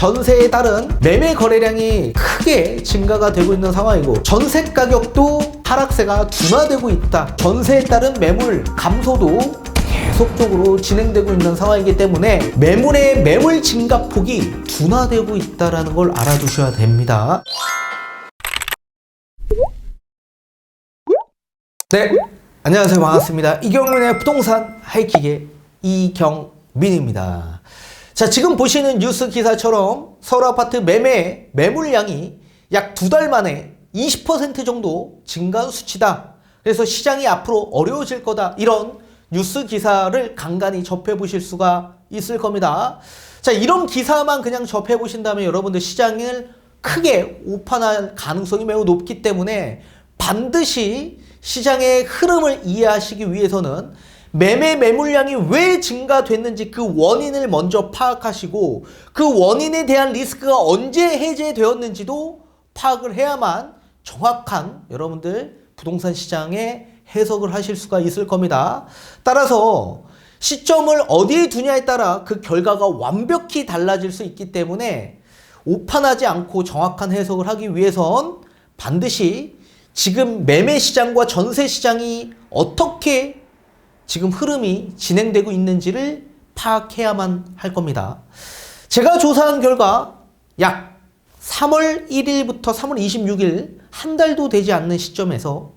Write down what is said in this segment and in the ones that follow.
전세에 따른 매매 거래량이 크게 증가가 되고 있는 상황이고, 전세 가격도 하락세가 둔화되고 있다. 전세에 따른 매물 감소도 계속적으로 진행되고 있는 상황이기 때문에 매물의 매물 증가폭이 둔화되고 있다는 걸 알아두셔야 됩니다. 네, 안녕하세요. 반갑습니다. 이경민의 부동산 하이킥의 이경민입니다. 자, 지금 보시는 뉴스 기사처럼 서울 아파트 매물량이 약 2달 만에 20% 정도 증가한 수치다. 그래서 시장이 앞으로 어려워질 거다. 이런 뉴스 기사를 간간히 접해보실 수가 있을 겁니다. 자, 이런 기사만 그냥 접해보신다면 여러분들 시장을 크게 오판할 가능성이 매우 높기 때문에 반드시 시장의 흐름을 이해하시기 위해서는 매물량이 왜 증가됐는지 그 원인을 먼저 파악하시고, 그 원인에 대한 리스크가 언제 해제되었는지도 파악을 해야만 정확한 여러분들 부동산 시장의 해석을 하실 수가 있을 겁니다. 따라서 시점을 어디에 두냐에 따라 그 결과가 완벽히 달라질 수 있기 때문에 오판하지 않고 정확한 해석을 하기 위해선 반드시 지금 매매 시장과 전세 시장이 어떻게 지금 흐름이 진행되고 있는지를 파악해야만 할 겁니다. 제가 조사한 결과 약 3월 1일부터 3월 26일 한 달도 되지 않는 시점에서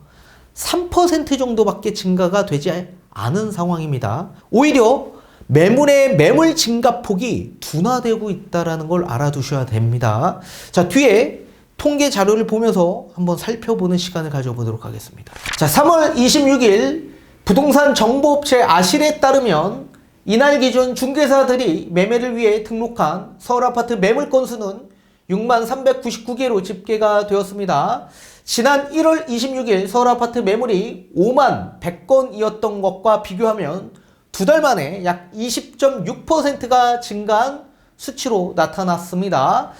3% 정도밖에 증가가 되지 않은 상황입니다. 오히려 매물의 매물 증가폭이 둔화되고 있다는 걸 알아두셔야 됩니다. 자, 뒤에 통계 자료를 보면서 한번 살펴보는 시간을 가져보도록 하겠습니다. 자, 3월 26일 부동산 정보업체 아실에 따르면 이날 기준 중개사들이 매매를 위해 등록한 서울 아파트 매물 건수는 6만 399개로 집계가 되었습니다. 지난 1월 26일 서울 아파트 매물이 5만 100건이었던 것과 비교하면 2달 만에 약 20.6%가 증가한 수치로 나타났습니다.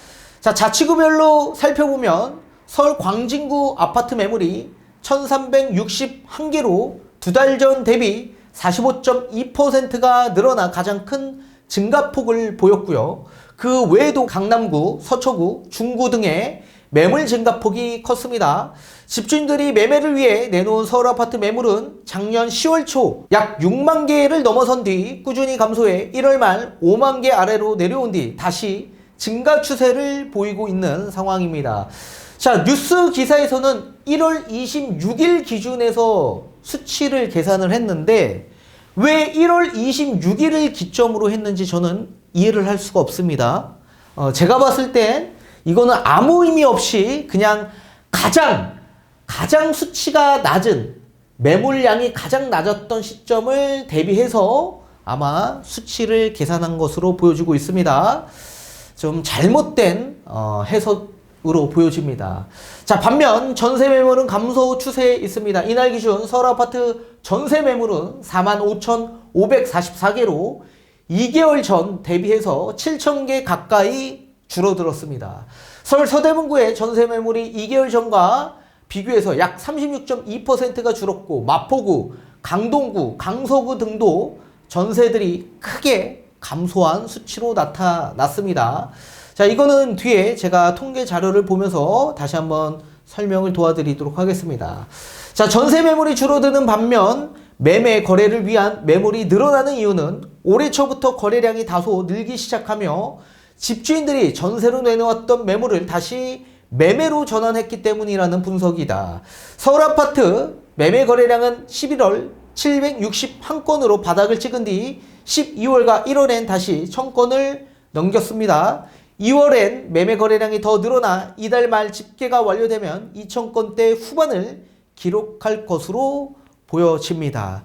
자, 자치구별로 살펴보면 서울 광진구 아파트 매물이 1361개로 2달 전 대비 45.2%가 늘어나 가장 큰 증가폭을 보였고요. 그 외에도 강남구, 서초구, 중구 등의 매물 증가폭이 컸습니다. 집주인들이 매매를 위해 내놓은 서울 아파트 매물은 작년 10월 초 약 6만 개를 넘어선 뒤 꾸준히 감소해 1월 말 5만 개 아래로 내려온 뒤 다시 증가 추세를 보이고 있는 상황입니다. 자, 뉴스 기사에서는 1월 26일 기준에서 수치를 계산을 했는데 왜 1월 26일을 기점으로 했는지 저는 이해를 할 수가 없습니다. 제가 봤을 땐 이거는 아무 의미 없이 그냥 가장 수치가 낮은 매물량이 가장 낮았던 시점을 대비해서 아마 수치를 계산한 것으로 보여지고 있습니다. 좀 잘못된 해석으로 보여집니다. 자, 반면 전세 매물은 감소 추세에 있습니다. 이날 기준 서울 아파트 전세 매물은 45,544개로 2개월 전 대비해서 7,000개 가까이 줄어들었습니다. 서울 서대문구의 전세 매물이 2개월 전과 비교해서 약 36.2%가 줄었고, 마포구, 강동구, 강서구 등도 전세들이 크게 감소한 수치로 나타났습니다. 자, 이거는 뒤에 제가 통계 자료를 보면서 다시 한번 설명을 도와드리도록 하겠습니다. 자, 전세 매물이 줄어드는 반면 매매 거래를 위한 매물이 늘어나는 이유는 올해 초부터 거래량이 다소 늘기 시작하며 집주인들이 전세로 내놓았던 매물을 다시 매매로 전환했기 때문이라는 분석이다. 서울 아파트 매매 거래량은 11월 761건으로 바닥을 찍은 뒤 12월과 1월엔 다시 1000건을 넘겼습니다. 2월엔 매매 거래량이 더 늘어나 이달 말 집계가 완료되면 2000건대 후반을 기록할 것으로 보여집니다.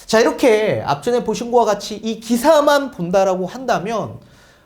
자, 이렇게 앞전에 보신 것과 같이 이 기사만 본다라고 한다면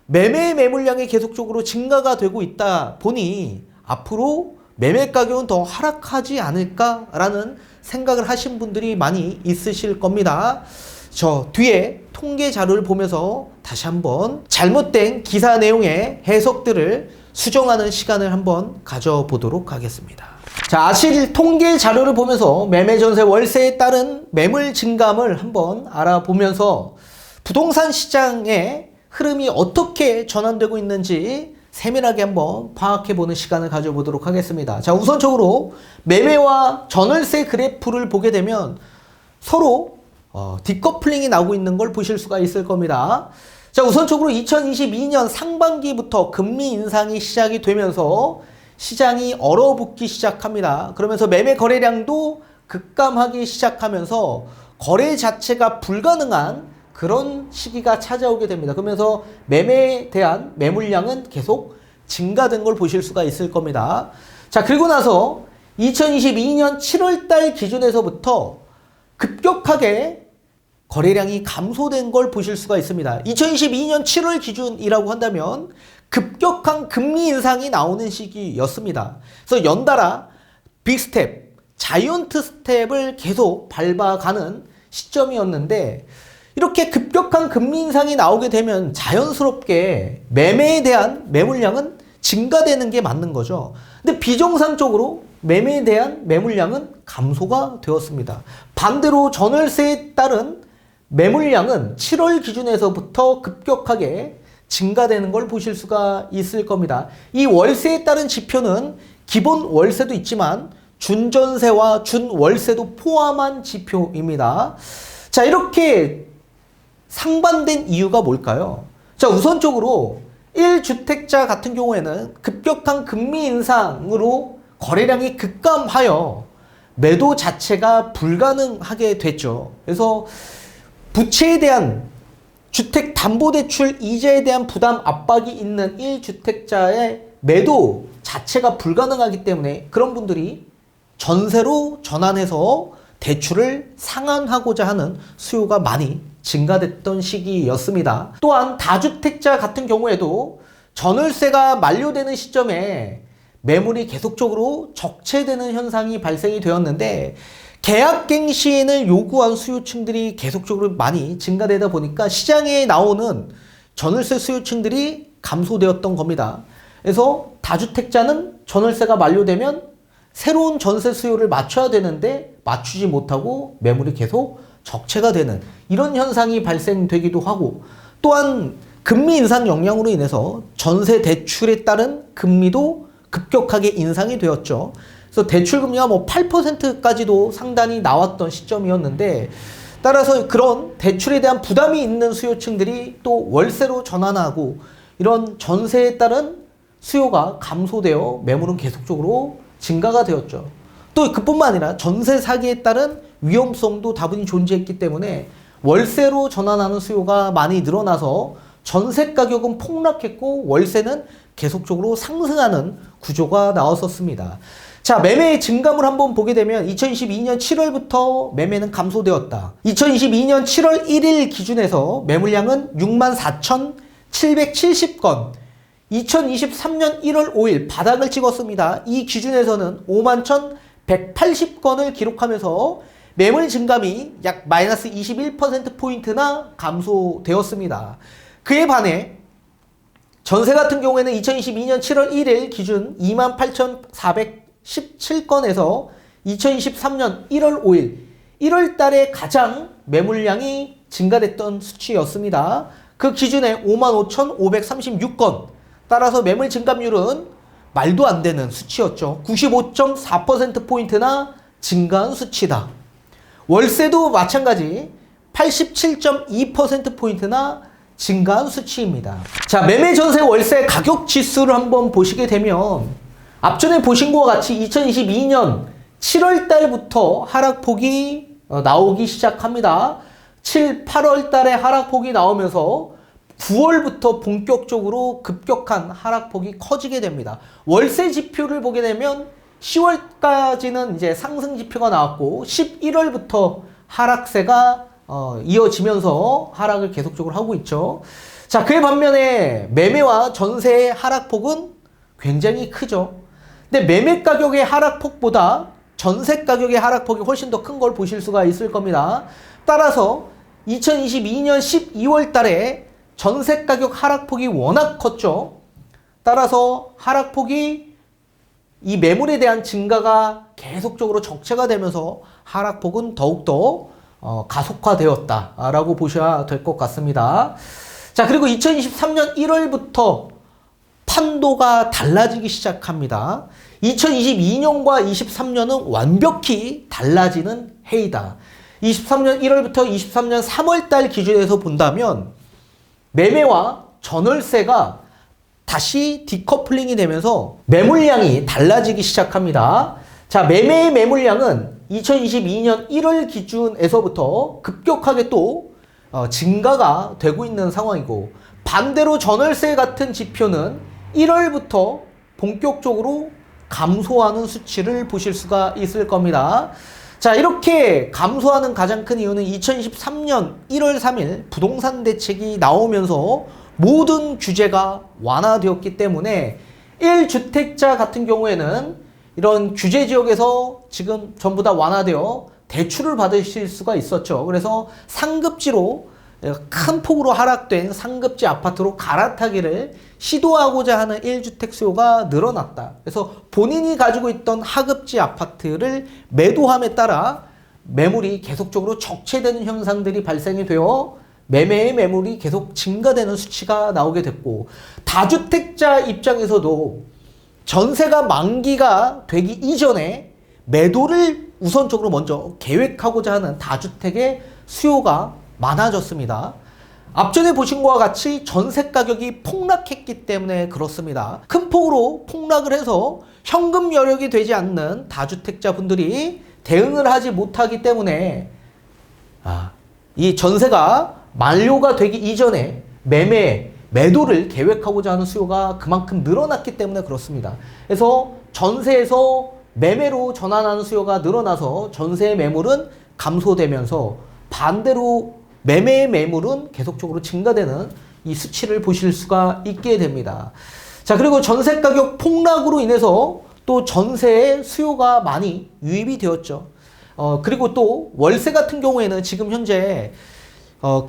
매물량이 계속적으로 증가가 되고 있다 보니 앞으로 매매 가격은 더 하락하지 않을까라는 생각을 하신 분들이 많이 있으실 겁니다. 저 뒤에 통계 자료를 보면서 다시 한번 잘못된 기사 내용의 해석들을 수정하는 시간을 한번 가져보도록 하겠습니다. 자, 아실 통계 자료를 보면서 매매 전세 월세에 따른 매물 증감을 한번 알아보면서 부동산 시장의 흐름이 어떻게 전환되고 있는지 세밀하게 한번 파악해보는 시간을 가져보도록 하겠습니다. 자, 우선적으로 매매와 전월세 그래프를 보게 되면 서로 디커플링이 나오고 있는 걸 보실 수가 있을 겁니다. 자, 우선적으로 2022년 상반기부터 금리 인상이 시작이 되면서 시장이 얼어붙기 시작합니다. 그러면서 매매 거래량도 급감하기 시작하면서 거래 자체가 불가능한 그런 시기가 찾아오게 됩니다. 그러면서 매매에 대한 매물량은 계속 증가된 걸 보실 수가 있을 겁니다. 자, 그리고 나서 2022년 7월 달 기준에서부터 급격하게 거래량이 감소된 걸 보실 수가 있습니다. 2022년 7월 기준이라고 한다면 급격한 금리 인상이 나오는 시기였습니다. 그래서 연달아 빅스텝, 자이언트 스텝을 계속 밟아가는 시점이었는데 이렇게 급격한 금리 인상이 나오게 되면 자연스럽게 매매에 대한 매물량은 증가되는 게 맞는 거죠. 근데 비정상적으로 매매에 대한 매물량은 감소가 되었습니다. 반대로 전월세에 따른 매물량은 7월 기준에서부터 급격하게 증가되는 걸 보실 수가 있을 겁니다. 이 월세에 따른 지표는 기본 월세도 있지만 준전세와 준월세도 포함한 지표입니다. 자, 이렇게 상반된 이유가 뭘까요? 자, 우선적으로 1주택자 같은 경우에는 급격한 금리 인상으로 거래량이 급감하여 매도 자체가 불가능하게 됐죠. 그래서 부채에 대한 주택담보대출 이자에 대한 부담 압박이 있는 1주택자의 매도 자체가 불가능하기 때문에 그런 분들이 전세로 전환해서 대출을 상환하고자 하는 수요가 많이 증가됐던 시기였습니다. 또한 다주택자 같은 경우에도 전월세가 만료되는 시점에 매물이 계속적으로 적체되는 현상이 발생이 되었는데 계약갱신을 요구한 수요층들이 계속적으로 많이 증가되다 보니까 시장에 나오는 전월세 수요층들이 감소되었던 겁니다. 그래서 다주택자는 전월세가 만료되면 새로운 전세 수요를 맞춰야 되는데 맞추지 못하고 매물이 계속 적체가 되는 이런 현상이 발생되기도 하고 또한 금리 인상 영향으로 인해서 전세 대출에 따른 금리도 급격하게 인상이 되었죠. 그래서 대출 금리가 뭐 8%까지도 상단이 나왔던 시점이었는데 따라서 그런 대출에 대한 부담이 있는 수요층들이 또 월세로 전환하고 이런 전세에 따른 수요가 감소되어 매물은 계속적으로 증가가 되었죠. 또 그뿐만 아니라 전세 사기에 따른 위험성도 다분히 존재했기 때문에 월세로 전환하는 수요가 많이 늘어나서 전세 가격은 폭락했고 월세는 계속적으로 상승하는 구조가 나왔었습니다. 자, 매매의 증감을 한번 보게 되면 2022년 7월부터 매매는 감소되었다. 2022년 7월 1일 기준에서 매물량은 64,770건, 2023년 1월 5일 바닥을 찍었습니다. 이 기준에서는 51,180건을 기록하면서 매물 증감이 약 마이너스 21%포인트나 감소되었습니다. 그에 반해 전세 같은 경우에는 2022년 7월 1일 기준 28,417건에서 2023년 1월 5일 1월 달에 가장 매물량이 증가됐던 수치였습니다. 그 기준에 55,536건. 따라서 매물 증감률은 말도 안 되는 수치였죠. 95.4%포인트나 증가한 수치다. 월세도 마찬가지 87.2%포인트나 증가한 수치입니다. 자, 매매 전세 월세 가격 지수를 한번 보시게 되면 앞전에 보신 것과 같이 2022년 7월 달부터 하락폭이 나오기 시작합니다. 7, 8월 달에 하락폭이 나오면서 9월부터 본격적으로 급격한 하락폭이 커지게 됩니다. 월세 지표를 보게 되면 10월까지는 이제 상승 지표가 나왔고 11월부터 하락세가 이어지면서 하락을 계속적으로 하고 있죠. 자, 그에 반면에 매매와 전세의 하락폭은 굉장히 크죠. 근데 매매 가격의 하락폭보다 전세 가격의 하락폭이 훨씬 더 큰 걸 보실 수가 있을 겁니다. 따라서 2022년 12월 달에 전세 가격 하락폭이 워낙 컸죠. 따라서 하락폭이 이 매물에 대한 증가가 계속적으로 적체가 되면서 하락폭은 더욱더 가속화되었다라고 보셔야 될 것 같습니다. 자, 그리고 2023년 1월부터 판도가 달라지기 시작합니다. 2022년과 23년은 완벽히 달라지는 해이다. 23년 1월부터 23년 3월 달 기준에서 본다면 매매와 전월세가 다시 디커플링이 되면서 매물량이 달라지기 시작합니다. 자, 매매의 매물량은 2022년 1월 기준에서부터 급격하게 또 증가가 되고 있는 상황이고, 반대로 전월세 같은 지표는 1월부터 본격적으로 감소하는 수치를 보실 수가 있을 겁니다. 자, 이렇게 감소하는 가장 큰 이유는 2023년 1월 3일 부동산 대책이 나오면서 모든 규제가 완화되었기 때문에 1주택자 같은 경우에는 이런 규제 지역에서 지금 전부 다 완화되어 대출을 받으실 수가 있었죠. 그래서 상급지로 큰 폭으로 하락된 상급지 아파트로 갈아타기를 시도하고자 하는 1주택 수요가 늘어났다. 그래서 본인이 가지고 있던 하급지 아파트를 매도함에 따라 매물이 계속적으로 적체되는 현상들이 발생이 되어 매매의 매물이 계속 증가되는 수치가 나오게 됐고, 다주택자 입장에서도 전세가 만기가 되기 이전에 매도를 우선적으로 먼저 계획하고자 하는 다주택의 수요가 많아졌습니다. 앞전에 보신 것과 같이 전세 가격이 폭락했기 때문에 그렇습니다. 큰 폭으로 폭락을 해서 현금 여력이 되지 않는 다주택자 분들이 대응을 하지 못하기 때문에 이 전세가 만료가 되기 이전에 매도를 계획하고자 하는 수요가 그만큼 늘어났기 때문에 그렇습니다. 그래서 전세에서 매매로 전환하는 수요가 늘어나서 전세의 매물은 감소되면서 반대로 매매의 매물은 계속적으로 증가되는 이 수치를 보실 수가 있게 됩니다. 자, 그리고 전세 가격 폭락으로 인해서 또 전세의 수요가 많이 유입이 되었죠. 그리고 또 월세 같은 경우에는 지금 현재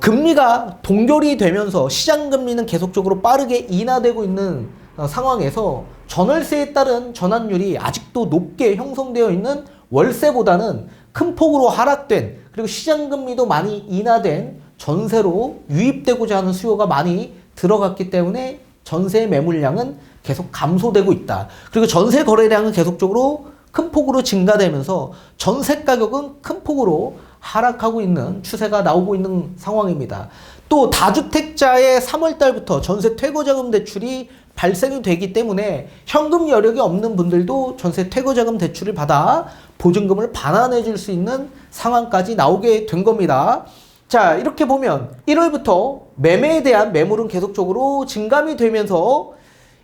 금리가 동결이 되면서 시장 금리는 계속적으로 빠르게 인하되고 있는 상황에서 전월세에 따른 전환율이 아직도 높게 형성되어 있는 월세보다는 큰 폭으로 하락된, 그리고 시장 금리도 많이 인하된 전세로 유입되고자 하는 수요가 많이 들어갔기 때문에 전세 매물량은 계속 감소되고 있다. 그리고 전세 거래량은 계속적으로 큰 폭으로 증가되면서 전세 가격은 큰 폭으로 하락하고 있는 추세가 나오고 있는 상황입니다. 또 다주택자의 3월 달부터 전세 퇴거자금 대출이 발생이 되기 때문에 현금 여력이 없는 분들도 전세 퇴거자금 대출을 받아 보증금을 반환해 줄 수 있는 상황까지 나오게 된 겁니다. 자, 이렇게 보면 1월부터 매매에 대한 매물은 계속적으로 증감이 되면서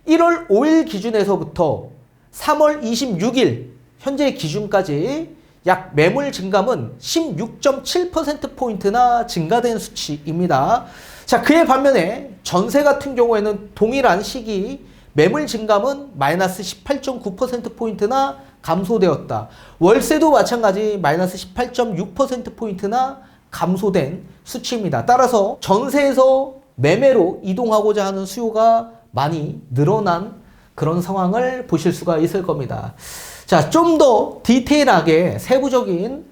1월 5일 기준에서부터 3월 26일 현재 기준까지 약 매물 증감은 16.7%포인트나 증가된 수치입니다. 자, 그에 반면에 전세 같은 경우에는 동일한 시기 매물 증감은 마이너스 18.9%포인트나 감소되었다. 월세도 마찬가지 마이너스 18.6%포인트나 감소된 수치입니다. 따라서 전세에서 매매로 이동하고자 하는 수요가 많이 늘어난 그런 상황을 보실 수가 있을 겁니다. 자, 좀 더 디테일하게 세부적인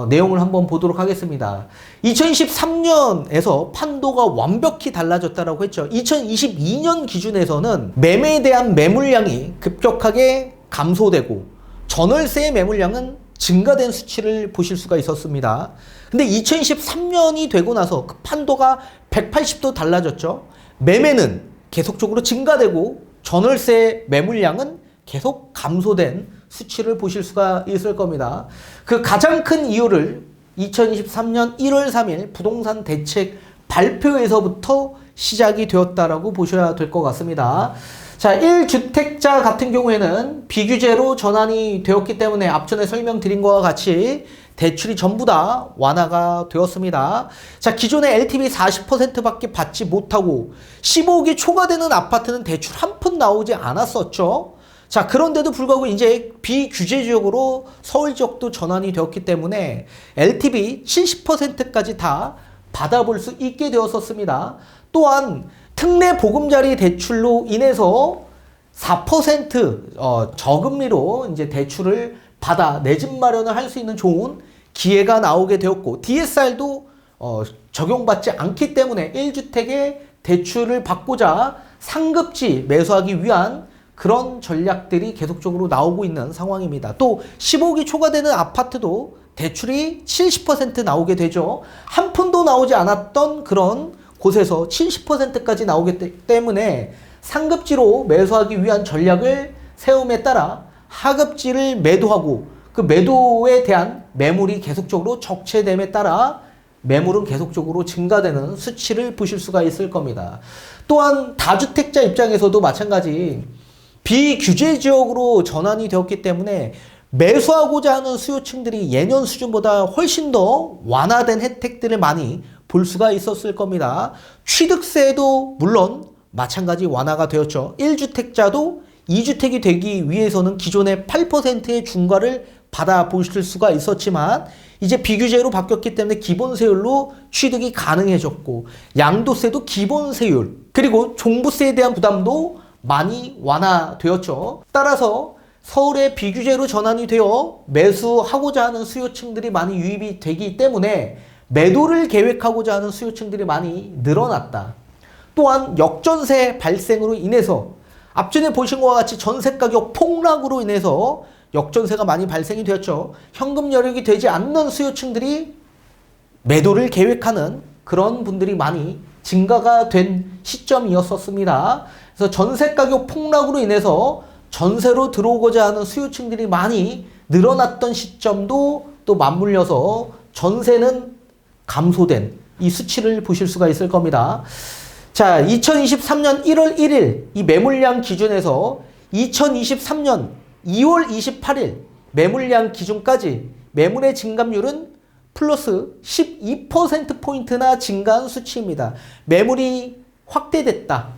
내용을 한번 보도록 하겠습니다. 2023년에서 판도가 완벽히 달라졌다고 했죠. 2022년 기준에서는 매매에 대한 매물량이 급격하게 감소되고 전월세의 매물량은 증가된 수치를 보실 수가 있었습니다. 근데 2023년이 되고 나서 그 판도가 180도 달라졌죠. 매매는 계속적으로 증가되고 전월세 매물량은 계속 감소된 수치를 보실 수가 있을 겁니다. 그 가장 큰 이유를 2023년 1월 3일 부동산 대책 발표에서부터 시작이 되었다라고 보셔야 될 것 같습니다. 자, 1주택자 같은 경우에는 비규제로 전환이 되었기 때문에 앞전에 설명드린 것과 같이 대출이 전부 다 완화가 되었습니다. 자, 기존에 LTV 40%밖에 받지 못하고 15억이 초과되는 아파트는 대출 한 푼 나오지 않았었죠. 자, 그런데도 불구하고 이제 비규제 지역으로 서울 지역도 전환이 되었기 때문에 LTV 70%까지 다 받아볼 수 있게 되었었습니다. 또한 특례 보금자리 대출로 인해서 4% 저금리로 이제 대출을 받아 내 집 마련을 할 수 있는 좋은 기회가 나오게 되었고, DSR도 적용받지 않기 때문에 1주택에 대출을 받고자 상급지 매수하기 위한 그런 전략들이 계속적으로 나오고 있는 상황입니다. 또 15기 초과되는 아파트도 대출이 70% 나오게 되죠. 한 푼도 나오지 않았던 그런 곳에서 70%까지 나오기 때문에 상급지로 매수하기 위한 전략을 세움에 따라 하급지를 매도하고 그 매도에 대한 매물이 계속적으로 적체됨에 따라 매물은 계속적으로 증가되는 수치를 보실 수가 있을 겁니다. 또한 다주택자 입장에서도 마찬가지 비규제 지역으로 전환이 되었기 때문에 매수하고자 하는 수요층들이 예년 수준보다 훨씬 더 완화된 혜택들을 많이 볼 수가 있었을 겁니다. 취득세도 물론 마찬가지 완화가 되었죠. 1주택자도 2주택이 되기 위해서는 기존의 8%의 중과를 받아보실 수가 있었지만 이제 비규제로 바뀌었기 때문에 기본세율로 취득이 가능해졌고 양도세도 기본세율 그리고 종부세에 대한 부담도 많이 완화되었죠. 따라서 서울의 비규제로 전환이 되어 매수하고자 하는 수요층들이 많이 유입이 되기 때문에 매도를 계획하고자 하는 수요층들이 많이 늘어났다. 또한 역전세 발생으로 인해서 앞전에 보신 것과 같이 전세 가격 폭락으로 인해서 역전세가 많이 발생이 되었죠. 현금 여력이 되지 않는 수요층들이 매도를 계획하는 그런 분들이 많이 증가가 된 시점이었었습니다. 그래서 전세 가격 폭락으로 인해서 전세로 들어오고자 하는 수요층들이 많이 늘어났던 시점도 또 맞물려서 전세는 감소된 이 수치를 보실 수가 있을 겁니다. 자, 2023년 1월 1일 이 매물량 기준에서 2023년 2월 28일 매물량 기준까지 매물의 증감률은 플러스 12%포인트나 증가한 수치입니다. 매물이 확대됐다.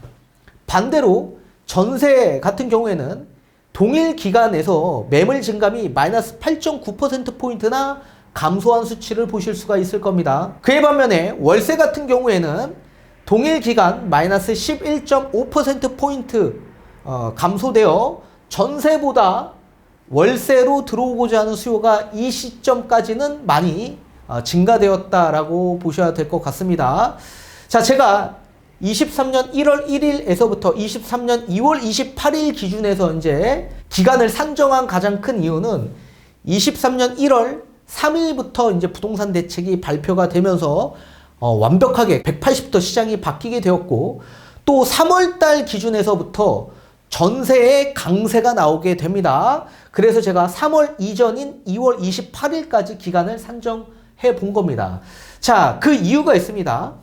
반대로 전세 같은 경우에는 동일 기간에서 매물 증감이 마이너스 8.9%포인트나 감소한 수치를 보실 수가 있을 겁니다. 그에 반면에 월세 같은 경우에는 동일 기간 마이너스 11.5%포인트 감소되어 전세보다 월세로 들어오고자 하는 수요가 이 시점까지는 많이 증가되었다라고 보셔야 될 것 같습니다. 자, 제가 23년 1월 1일에서부터 23년 2월 28일 기준에서 이제 기간을 산정한 가장 큰 이유는 23년 1월 3일부터 이제 부동산 대책이 발표가 되면서 완벽하게 180도 시장이 바뀌게 되었고 또 3월달 기준에서부터 전세의 강세가 나오게 됩니다. 그래서 제가 3월 이전인 2월 28일까지 기간을 산정해 본 겁니다. 자, 그 이유가 있습니다.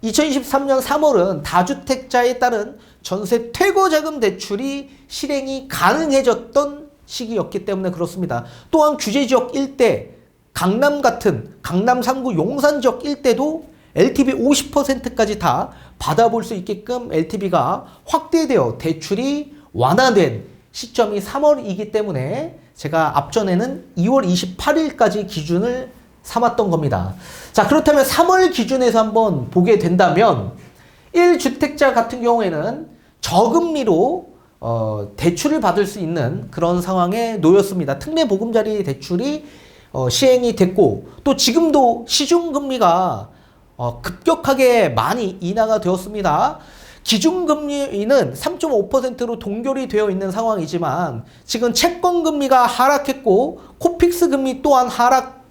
2023년 3월은 다주택자에 따른 전세 퇴거자금 대출이 실행이 가능해졌던 시기였기 때문에 그렇습니다. 또한 규제지역 일대, 강남 같은 강남 3구 용산 지역 일대도 LTV 50%까지 다 받아볼 수 있게끔 LTV가 확대되어 대출이 완화된 시점이 3월이기 때문에 제가 앞전에는 2월 28일까지 기준을 삼았던 겁니다. 자, 그렇다면 3월 기준에서 한번 보게 된다면 1주택자 같은 경우에는 저금리로 대출을 받을 수 있는 그런 상황에 놓였습니다. 특례 보금자리 대출이 시행이 됐고 또 지금도 시중금리가 급격하게 많이 인하가 되었습니다. 기준금리는 3.5%로 동결이 되어 있는 상황이지만 지금 채권금리가 하락했고 코픽스 금리 또한 하락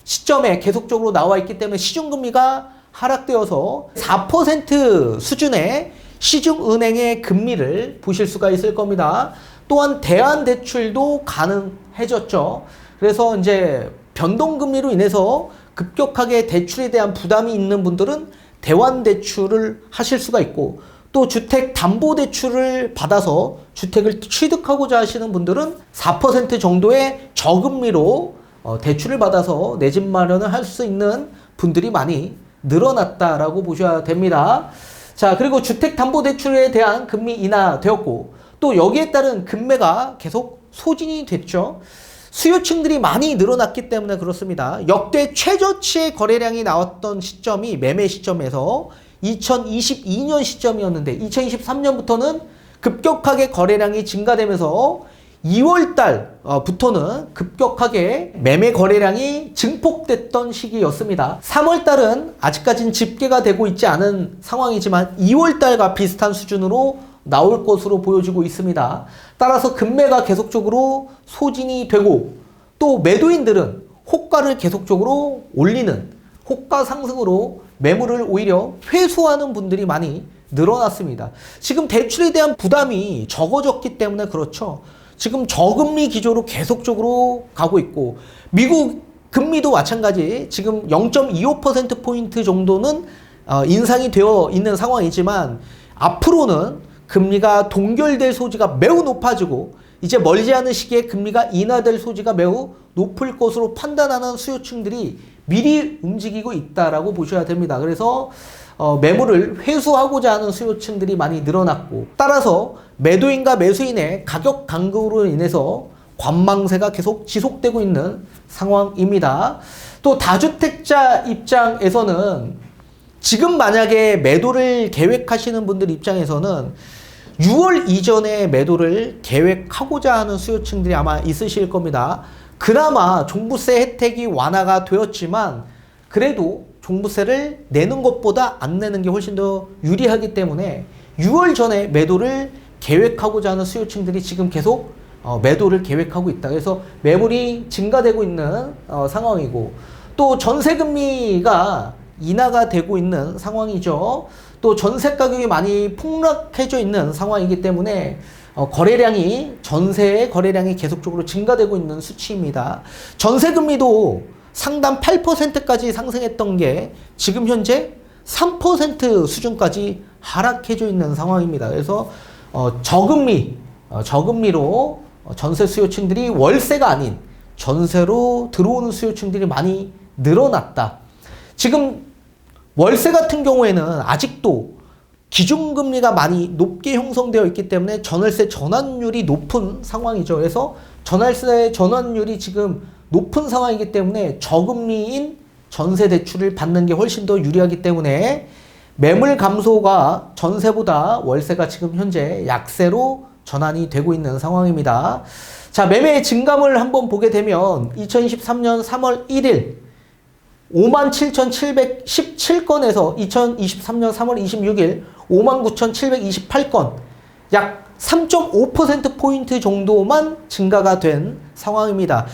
시점에 계속적으로 나와 있기 때문에 시중금리가 하락되어서 4% 수준의 시중은행의 금리를 보실 수가 있을 겁니다. 또한 대안대출도 가능해졌죠. 그래서 이제 변동금리로 인해서 급격하게 대출에 대한 부담이 있는 분들은 대환대출을 하실 수가 있고 또 주택담보대출을 받아서 주택을 취득하고자 하시는 분들은 4% 정도의 저금리로 대출을 받아서 내 집 마련을 할 수 있는 분들이 많이 늘어났다라고 보셔야 됩니다. 자, 그리고 주택담보대출에 대한 금리 인하되었고 또 여기에 따른 금매가 계속 소진이 됐죠. 수요층들이 많이 늘어났기 때문에 그렇습니다. 역대 최저치의 거래량이 나왔던 시점이 매매 시점에서 2022년 시점이었는데 2023년부터는 급격하게 거래량이 증가되면서 2월 달부터는 급격하게 매매 거래량이 증폭됐던 시기였습니다. 3월 달은 아직까지는 집계가 되고 있지 않은 상황이지만 2월 달과 비슷한 수준으로 나올 것으로 보여지고 있습니다. 따라서 급매가 계속적으로 소진이 되고 또 매도인들은 호가를 계속적으로 올리는 호가 상승으로 매물을 오히려 회수하는 분들이 많이 늘어났습니다. 지금 대출에 대한 부담이 적어졌기 때문에 그렇죠. 지금 저금리 기조로 계속적으로 가고 있고 미국 금리도 마찬가지 지금 0.25%포인트 정도는 인상이 되어 있는 상황이지만 앞으로는 금리가 동결될 소지가 매우 높아지고 이제 멀지 않은 시기에 금리가 인하될 소지가 매우 높을 것으로 판단하는 수요층들이 미리 움직이고 있다라고 보셔야 됩니다. 그래서 매물을 회수하고자 하는 수요층들이 많이 늘어났고 따라서 매도인과 매수인의 가격 간극으로 인해서 관망세가 계속 지속되고 있는 상황입니다. 또 다주택자 입장에서는 지금 만약에 매도를 계획하시는 분들 입장에서는 6월 이전에 매도를 계획하고자 하는 수요층들이 아마 있으실 겁니다. 그나마 종부세 혜택이 완화가 되었지만 그래도 종부세를 내는 것보다 안 내는 게 훨씬 더 유리하기 때문에 6월 전에 매도를 계획하고자 하는 수요층들이 지금 계속 매도를 계획하고 있다. 그래서 매물이 증가되고 있는 상황이고 또 전세금리가 인하가 되고 있는 상황이죠. 또 전세 가격이 많이 폭락해져 있는 상황이기 때문에 전세의 거래량이 계속적으로 증가되고 있는 수치입니다. 전세금리도 상단 8%까지 상승했던 게 지금 현재 3% 수준까지 하락해져 있는 상황입니다. 그래서 저금리로 전세 수요층들이 월세가 아닌 전세로 들어오는 수요층들이 많이 늘어났다. 지금 월세 같은 경우에는 아직도 기준금리가 많이 높게 형성되어 있기 때문에 전월세 전환율이 높은 상황이죠. 그래서 전월세 전환율이 지금 높은 상황이기 때문에 저금리인 전세 대출을 받는 게 훨씬 더 유리하기 때문에 매물 감소가 전세보다 월세가 지금 현재 약세로 전환이 되고 있는 상황입니다. 자, 매매 증감을 한번 보게 되면 2023년 3월 1일 57,717건에서 2023년 3월 26일 59,728건 약 3.5%포인트 정도만 증가가 된 상황입니다.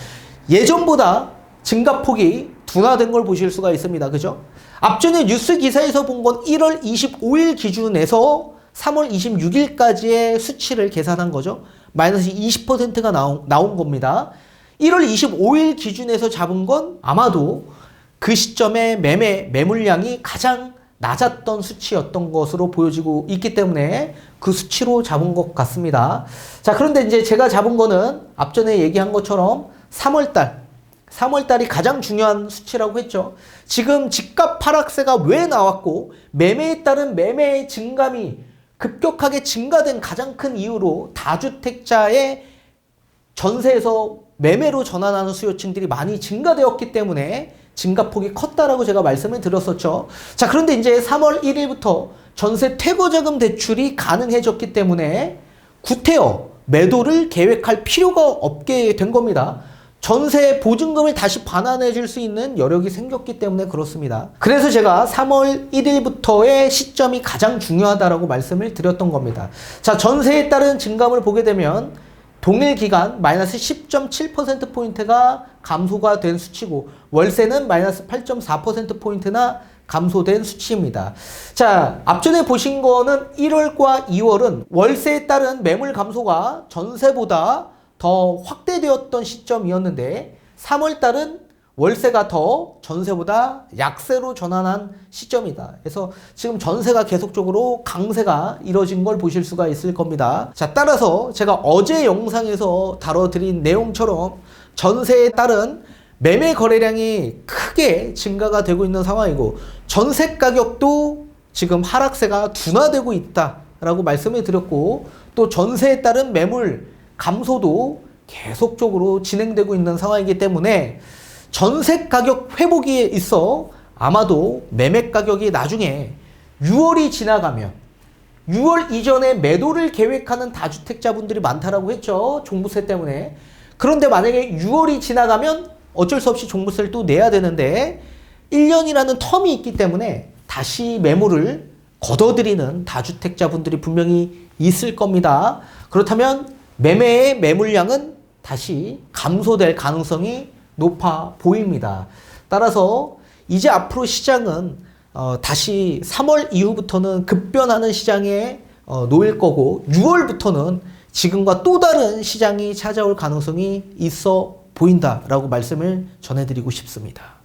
예전보다 증가폭이 둔화된 걸 보실 수가 있습니다. 그죠? 앞전에 뉴스 기사에서 본 건 1월 25일 기준에서 3월 26일까지의 수치를 계산한 거죠. 마이너스 20%가 나온 겁니다. 1월 25일 기준에서 잡은 건 아마도 그 시점에 매물량이 가장 낮았던 수치였던 것으로 보여지고 있기 때문에 그 수치로 잡은 것 같습니다. 자, 그런데 이제 제가 잡은 거는 앞전에 얘기한 것처럼 3월달이 가장 중요한 수치라고 했죠. 지금 집값 하락세가 왜 나왔고 매매에 따른 매매 증감이 급격하게 증가된 가장 큰 이유로 다주택자의 전세에서 매매로 전환하는 수요층들이 많이 증가되었기 때문에 증가폭이 컸다라고 제가 말씀을 드렸었죠. 자, 그런데 이제 3월 1일부터 전세 퇴거자금 대출이 가능해졌기 때문에 구태여 매도를 계획할 필요가 없게 된 겁니다. 전세 보증금을 다시 반환해 줄 수 있는 여력이 생겼기 때문에 그렇습니다. 그래서 제가 3월 1일부터의 시점이 가장 중요하다라고 말씀을 드렸던 겁니다. 자, 전세에 따른 증감을 보게 되면 동일 기간 마이너스 10.7%포인트가 감소가 된 수치고 월세는 마이너스 8.4%포인트나 감소된 수치입니다. 자, 앞전에 보신 거는 1월과 2월은 월세에 따른 매물 감소가 전세보다 더 확대되었던 시점이었는데 3월달은 월세가 더 전세보다 약세로 전환한 시점이다. 그래서 지금 전세가 계속적으로 강세가 이뤄진 걸 보실 수가 있을 겁니다. 자, 따라서 제가 어제 영상에서 다뤄드린 내용처럼 전세에 따른 매매 거래량이 크게 증가가 되고 있는 상황이고 전세 가격도 지금 하락세가 둔화되고 있다라고 말씀을 드렸고 또 전세에 따른 매물 감소도 계속적으로 진행되고 있는 상황이기 때문에 전세 가격 회복에 있어 아마도 매매 가격이 나중에 6월이 지나가면 6월 이전에 매도를 계획하는 다주택자분들이 많다라고 했죠. 종부세 때문에. 그런데 만약에 6월이 지나가면 어쩔 수 없이 종부세를 또 내야 되는데 1년이라는 텀이 있기 때문에 다시 매물을 걷어들이는 다주택자분들이 분명히 있을 겁니다. 그렇다면 매매의 매물량은 다시 감소될 가능성이 높아 보입니다. 따라서 이제 앞으로 시장은 다시 3월 이후부터는 급변하는 시장에 놓일 거고 6월부터는 지금과 또 다른 시장이 찾아올 가능성이 있어 보인다라고 말씀을 전해드리고 싶습니다.